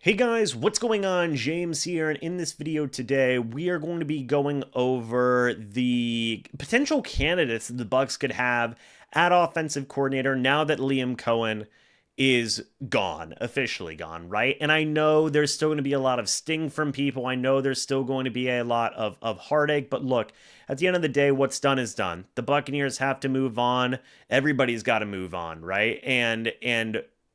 Hey guys, what's going on? James here, and in this video today, we are going to be going over the potential candidates that the Bucs could have at offensive coordinator now that Liam Cohen is gone, officially gone, right? And I know there's still going to be a lot of sting from people. I know there's still going to be a lot of heartache, but look, at the end of the day, what's done is done. The Buccaneers have to move on. Everybody's got to move on, right? And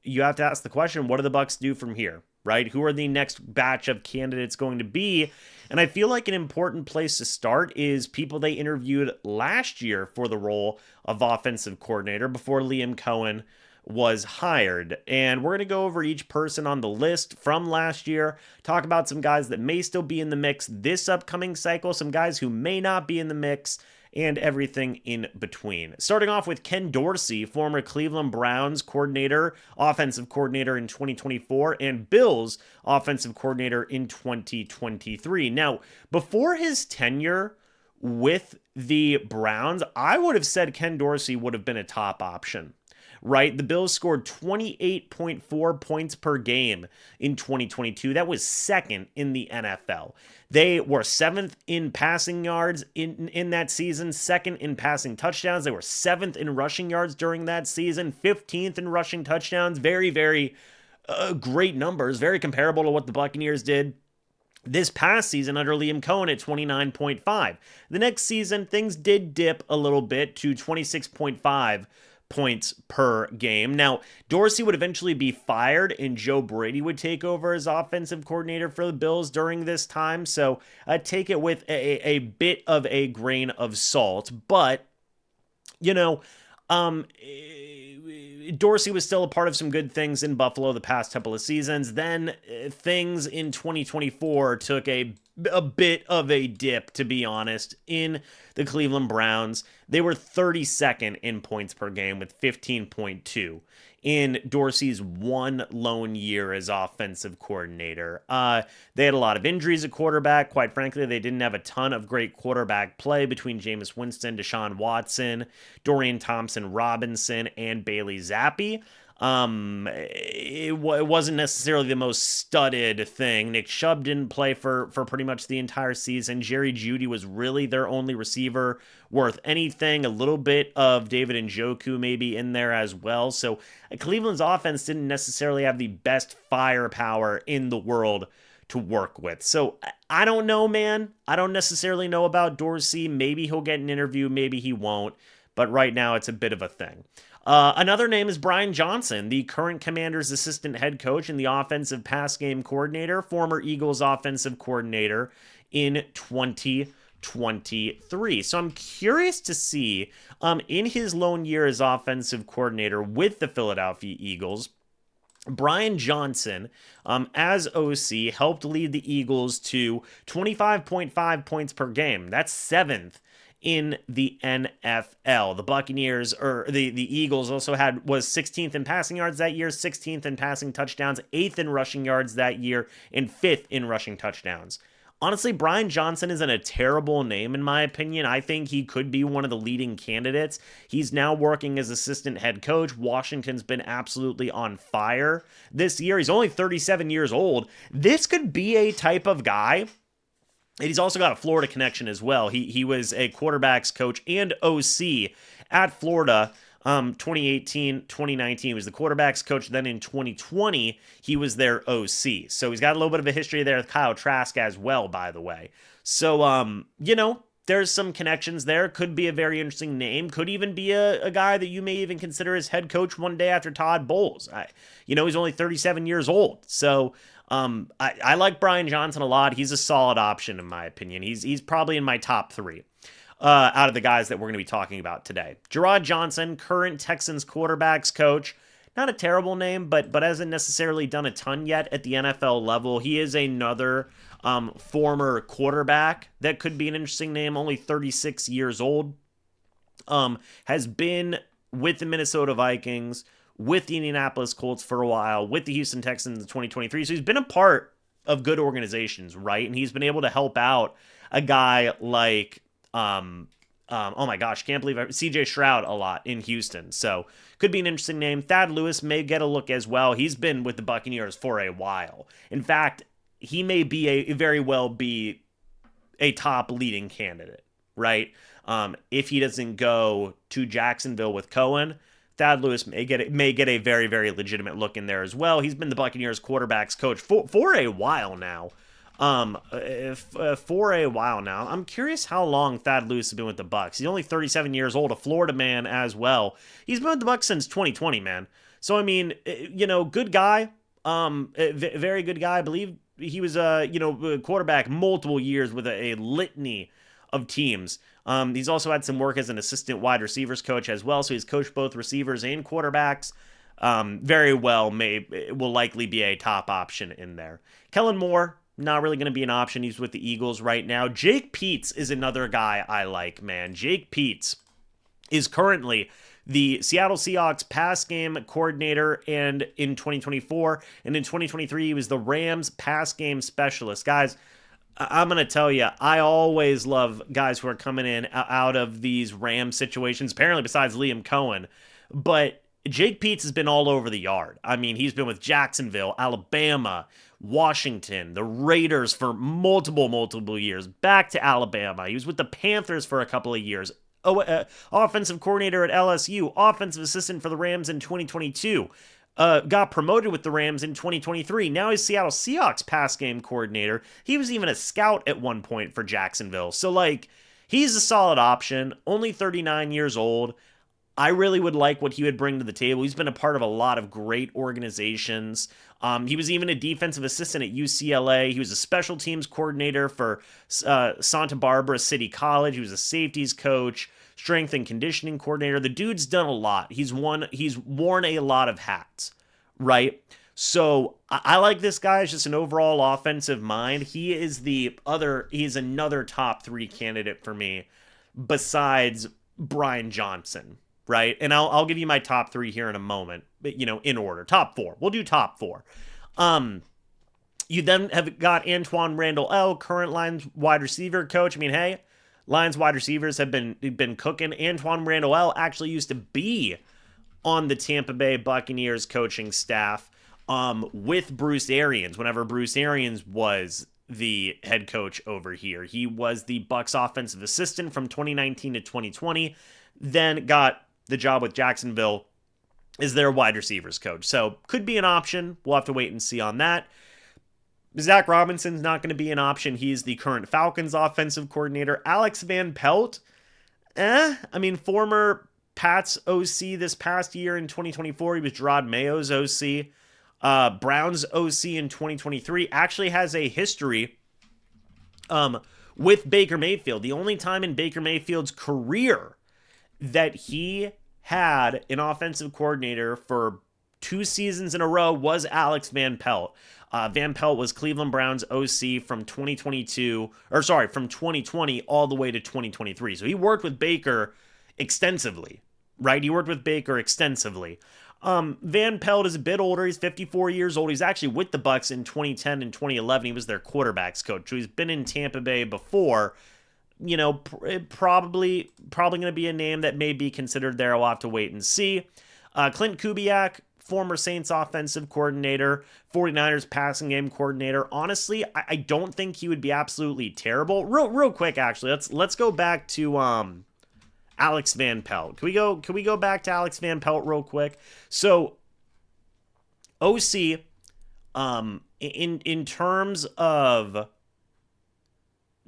you have to ask the question, what do the Bucs do from here? Right? Who are the next batch of candidates going to be? And I feel like an important place to start is people they interviewed last year for the role of offensive coordinator before Liam Cohen was hired. And we're going to go over each person on the list from last year, talk about some guys that may still be in the mix this upcoming cycle, some guys who may not be in the mix, and everything in between. Starting off with Ken Dorsey, former Cleveland Browns coordinator, offensive coordinator in 2024, and Bills offensive coordinator in 2023. Now, before his tenure with the Browns, I would have said Ken Dorsey would have been a top option. Right? The Bills scored 28.4 points per game in 2022. That was second in the NFL. They were seventh in passing yards in that season, second in passing touchdowns. They were seventh in rushing yards during that season, 15th in rushing touchdowns. Very, very great numbers, very comparable to what the Buccaneers did this past season under Liam Cohen at 29.5. The next season, things did dip a little bit to 26.5 points per game. Now, Dorsey would eventually be fired and Joe Brady would take over as offensive coordinator for the Bills during this time. So take it with a bit of a grain of salt. But, you know, Dorsey was still a part of some good things in Buffalo the past couple of seasons. Then things in 2024 took a bit of a dip, to be honest, in the Cleveland Browns. They were 32nd in points per game with 15.2 in Dorsey's one lone year as offensive coordinator. They had a lot of injuries at quarterback. Quite frankly, they didn't have a ton of great quarterback play between Jameis Winston, Deshaun Watson, Dorian Thompson-Robinson, and Bailey Zappi. It wasn't necessarily the most studded thing. Nick Chubb didn't play for pretty much the entire season. Jerry Jeudy was really their only receiver worth anything. A little bit of David Njoku maybe in there as well. So Cleveland's offense didn't necessarily have the best firepower in the world to work with. So I don't know, man. I don't necessarily know about Dorsey. Maybe he'll get an interview. Maybe he won't. But right now it's a bit of a thing. Another name is Brian Johnson, the current Commanders' assistant head coach and the offensive pass game coordinator, former Eagles offensive coordinator in 2023. So I'm curious to see, in his lone year as offensive coordinator with the Philadelphia Eagles, Brian Johnson, as OC, helped lead the Eagles to 25.5 points per game. That's seventh in the NFL. The Buccaneers, or the Eagles also was 16th in passing yards that year, 16th in passing touchdowns, 8th in rushing yards that year, and 5th in rushing touchdowns. Honestly, Brian Johnson isn't a terrible name in my opinion. I think he could be one of the leading candidates. He's now working as assistant head coach. Washington's been absolutely on fire this year. He's only 37 years old. This could be a type of guy. And he's also got a Florida connection as well. He was a quarterbacks coach and OC at Florida 2018, 2019. He was the quarterbacks coach. Then in 2020, he was their OC. So he's got a little bit of a history there with Kyle Trask as well, by the way. So, there's some connections there. Could be a very interesting name. Could even be a guy that you may even consider as head coach one day after Todd Bowles. He's only 37 years old. So I like Brian Johnson a lot. He's a solid option in my opinion. He's probably in my top three out of the guys that we're going to be talking about today. Gerard Johnson, current Texans quarterbacks coach. Not a terrible name, but hasn't necessarily done a ton yet at the NFL level. He is another former quarterback that could be an interesting name, only 36 years old. Has been with the Minnesota Vikings, with the Indianapolis Colts for a while, with the Houston Texans in 2023. So he's been a part of good organizations, right? And he's been able to help out a guy like Oh my gosh, can't believe CJ Stroud a lot in Houston. So could be an interesting name. Thad Lewis may get a look as well. He's been with the Buccaneers for a while. In fact, he may be very well be a top leading candidate, right? If he doesn't go to Jacksonville with Cohen, Thad Lewis may get a very, very legitimate look in there as well. He's been the Buccaneers quarterbacks coach for a while now. For a while now. I'm curious how long Thad Lewis has been with the Bucs. He's only 37 years old, a Florida man as well. He's been with the Bucs since 2020, man. So I mean, good guy. Very good guy. I believe he was a quarterback multiple years with a litany of teams. He's also had some work as an assistant wide receivers coach as well. So he's coached both receivers and quarterbacks. Very well will likely be a top option in there. Kellen Moore, not really going to be an option. He's with the Eagles right now. Jake Peetz is another guy I like, man. Jake Peetz is currently the Seattle Seahawks pass game coordinator, and in 2024 and in 2023 he was the Rams pass game specialist. Guys, I'm going to tell you, I always love guys who are coming in out of these Rams situations, apparently besides Liam Cohen, but Jake Peetz has been all over the yard. I mean, he's been with Jacksonville, Alabama, Washington, the Raiders for multiple years, back to Alabama. He was with the Panthers for a couple of years. Offensive coordinator at LSU, offensive assistant for the Rams in 2022. Got promoted with the Rams in 2023. Now he's Seattle Seahawks pass game coordinator. He was even a scout at one point for Jacksonville. So, he's a solid option. Only 39 years old. I really would like what he would bring to the table. He's been a part of a lot of great organizations. He was even a defensive assistant at UCLA. He was a special teams coordinator for Santa Barbara City College. He was a safeties coach, strength and conditioning coordinator. The dude's done a lot. He's worn a lot of hats, right? So I like this guy as just an overall offensive mind. He is another top 3 candidate for me besides Brian Johnson. Right? And I'll give you my top 3 here in a moment, but, in order. Top 4. We'll do top 4. You then have got Antoine Randall L., current Lions wide receiver coach. I mean, hey, Lions wide receivers have been cooking. Antoine Randall L. actually used to be on the Tampa Bay Buccaneers coaching staff with Bruce Arians, whenever Bruce Arians was the head coach over here. He was the Bucs offensive assistant from 2019 to 2020, then got the job with Jacksonville as their wide receivers coach. So could be an option. We'll have to wait and see on that. Zach Robinson's not going to be an option. He's the current Falcons offensive coordinator. Alex Van Pelt, I mean, former Pats OC this past year in 2024. He was Gerard Mayo's OC. Browns OC in 2023. Actually has a history with Baker Mayfield. The only time in Baker Mayfield's career that he had an offensive coordinator for 2 seasons in a row was Alex Van Pelt. Van Pelt was Cleveland Browns OC from 2020 all the way to 2023. So he worked with Baker extensively, right? He worked with Baker extensively. Van Pelt is a bit older. He's 54 years old. He's actually with the Bucs in 2010 and 2011. He was their quarterbacks coach. So he's been in Tampa Bay before. Probably going to be a name that may be considered there. We'll have to wait and see. Clint Kubiak, former Saints offensive coordinator, 49ers passing game coordinator. Honestly, I don't think he would be absolutely terrible. Real quick, actually, let's go back to Alex Van Pelt. Can we go back to Alex Van Pelt real quick? So OC, in terms of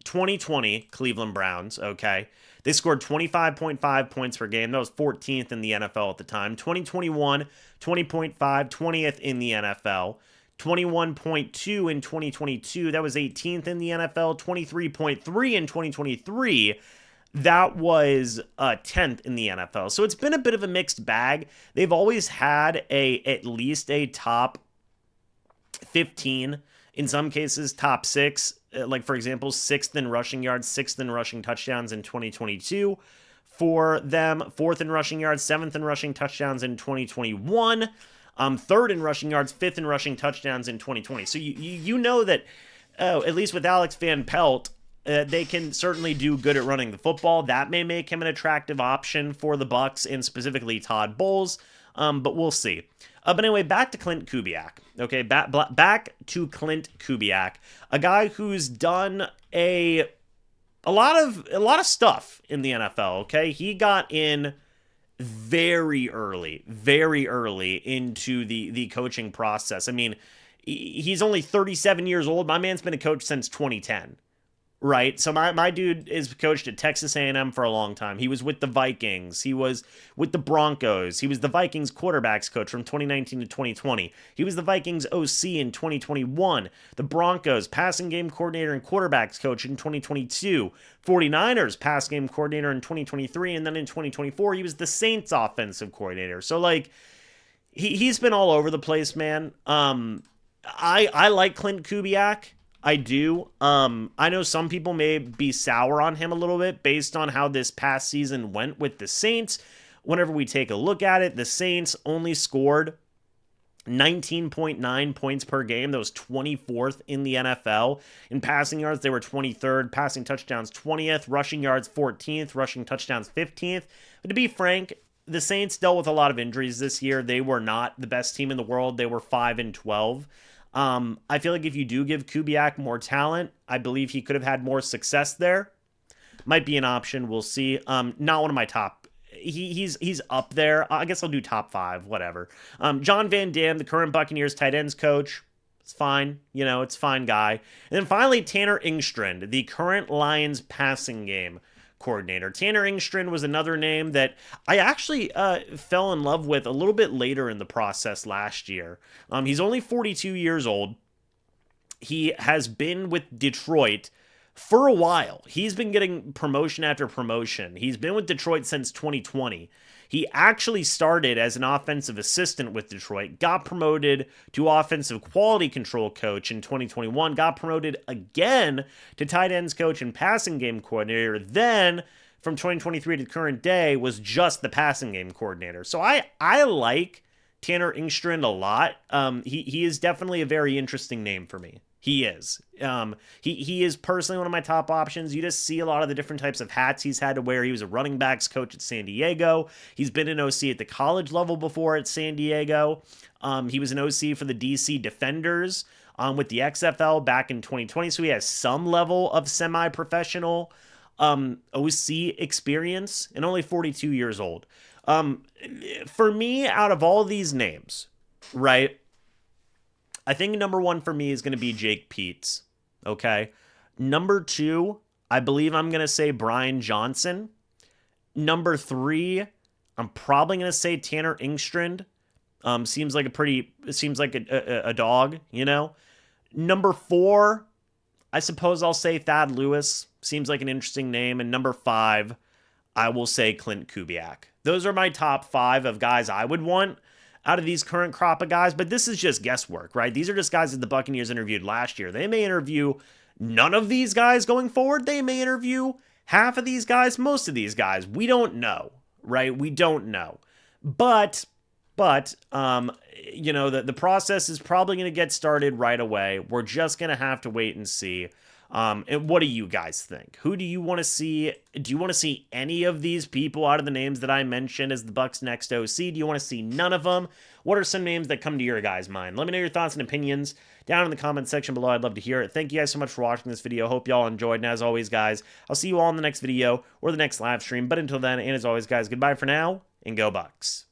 2020 Cleveland Browns, okay, they scored 25.5 points per game. That was 14th in the NFL at the time. 2021, 20.5, 20th in the NFL. 21.2 in 2022, that was 18th in the NFL. 23.3 in 2023, that was 10th in the NFL. So it's been a bit of a mixed bag. They've always had at least a top 15, in some cases top 6, like for example 6th in rushing yards, 6th in rushing touchdowns in 2022 for them, 4th in rushing yards, 7th in rushing touchdowns in 2021, 3rd in rushing yards, 5th in rushing touchdowns in 2020. So you know that at least with Alex Van Pelt, They can certainly do good at running the football. That may make him an attractive option for the Bucs and specifically Todd Bowles, but we'll see. But anyway, back to Klint Kubiak. Okay, back to Klint Kubiak, a guy who's done a lot of stuff in the NFL. Okay, he got in very early into the coaching process. I mean, he's only 37 years old. My man's been a coach since 2010. Right, so my dude is coached at Texas A&M for a long time. He was with the Vikings. He was with the Broncos. He was the Vikings quarterbacks coach from 2019 to 2020. He was the Vikings OC in 2021. The Broncos passing game coordinator and quarterbacks coach in 2022. 49ers pass game coordinator in 2023. And then in 2024, he was the Saints offensive coordinator. So, like, he's been all over the place, man. I like Klint Kubiak. I do. I know some people may be sour on him a little bit based on how this past season went with the Saints. Whenever we take a look at it, the Saints only scored 19.9 points per game. That was 24th in the NFL. In passing yards, they were 23rd. Passing touchdowns, 20th. Rushing yards, 14th. Rushing touchdowns, 15th. But to be frank, the Saints dealt with a lot of injuries this year. They were not the best team in the world. They were 5-12. I feel like if you do give Kubiak more talent, I believe he could have had more success there. Might be an option. We'll see. Not one of my top. He's up there. I guess I'll do top 5, whatever. John Van Dam, the current Buccaneers tight ends coach. It's fine. You know, it's fine guy. And then finally, Tanner Engstrand, the current Lions passing game coordinator. Tanner Engstrand was another name that I actually fell in love with a little bit later in the process last year. He's only 42 years old. He has been with Detroit for a while. He's been getting promotion after promotion. He's been with Detroit since 2020. He actually started as an offensive assistant with Detroit, got promoted to offensive quality control coach in 2021, got promoted again to tight ends coach and passing game coordinator. Then from 2023 to the current day was just the passing game coordinator. So I like Tanner Engstrand a lot. He is definitely a very interesting name for me. He is. He is personally one of my top options. You just see a lot of the different types of hats he's had to wear. He was a running backs coach at San Diego. He's been an OC at the college level before at San Diego. He was an OC for the DC Defenders with the XFL back in 2020. So he has some level of semi-professional OC experience and only 42 years old. For me, out of all these names, right, I think number 1 for me is going to be Jake Peetz, okay? Number 2, I believe I'm going to say Brian Johnson. Number 3, I'm probably going to say Tanner Engstrand. Seems like a dog, you know? Number 4, I suppose I'll say Thad Lewis. Seems like an interesting name. And number 5, I will say Klint Kubiak. Those are my top 5 of guys I would want out of these current crop of guys, but this is just guesswork, right? These are just guys that the Buccaneers interviewed last year. They may interview none of these guys going forward. They may interview half of these guys, most of these guys. We don't know, right? We don't know. But you know, the process is probably going to get started right away. We're just going to have to wait and see. And what do you guys think? Who do you want to see? Do you want to see any of these people out of the names that I mentioned as the Bucs' next OC? Do you want to see none of them? What are some names that come to your guys' mind? Let me know your thoughts and opinions down in the comment section below. I'd love to hear it. Thank you guys so much for watching this video. Hope y'all enjoyed. And as always, guys, I'll see you all in the next video or the next live stream. But until then, and as always, guys, goodbye for now and go Bucs.